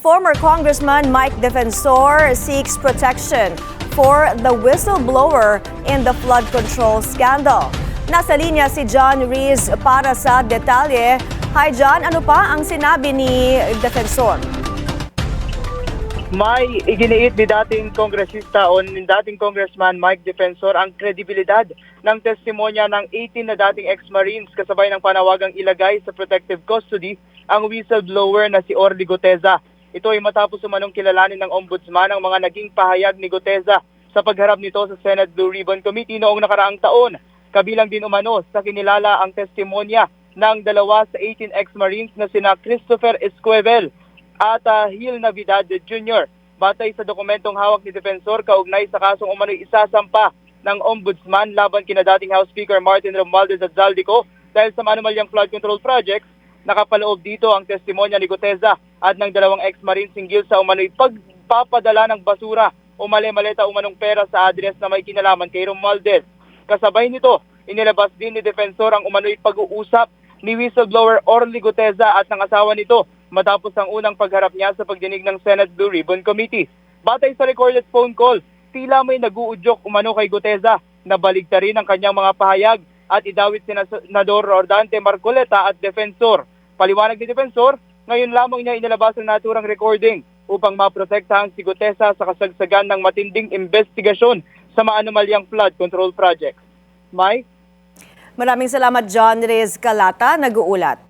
Former Congressman Mike Defensor seeks protection for the whistleblower in the flood control scandal. Nasa linya si John Rees para sa detalye. Hi John, ano pa ang sinabi ni Defensor? May iginiit ni dating kongresista o ni dating congressman Mike Defensor ang kredibilidad ng testimonya ng 18 na dating ex-Marines kasabay ng panawagang ilagay sa protective custody ang whistleblower na si Orly Guteza. Ito ay matapos umanong kilalanin ng ombudsman ang mga naging pahayag ni Guteza sa pagharap nito sa Senate Blue Ribbon Committee noong nakaraang taon. Kabilang din umano sa kinilala ang testimonya ng dalawa sa 18 ex-Marines na sina Christopher Esquivel at Gil Navidad Jr. Batay sa dokumentong hawak ni Defensor kaugnay sa kasong umano'y isasampa ng ombudsman laban kina dating House Speaker Martin Romualdez at Zaldico dahil sa manumalyang flood control projects, nakapaloob dito ang testimonya ni Guteza at ng dalawang ex-Marines hinggil sa umano'y pagpapadala ng basura o mali-maleta umanong pera sa address na may kinalaman kay Romualdez. Kasabay nito, inilabas din ni Defensor ang umano'y pag-uusap ni whistleblower Orly Guteza at ng asawa nito matapos ang unang pagharap niya sa pagdinig ng Senate Blue Ribbon Committee. Batay sa recorded phone call, tila may nag-uudyok umano kay Guteza na baligtarin ang kanyang mga pahayag at idawit si Senador Rodante Marcoleta at Defensor. Paliwanag ni Defensor, ngayon lamang niya inilabas ang naturang recording upang maprotektahan si Guteza sa kasagsagan ng matinding investigasyon sa maanumalyang flood control project. Mike? Maraming salamat John Rees Calata, nag-uulat.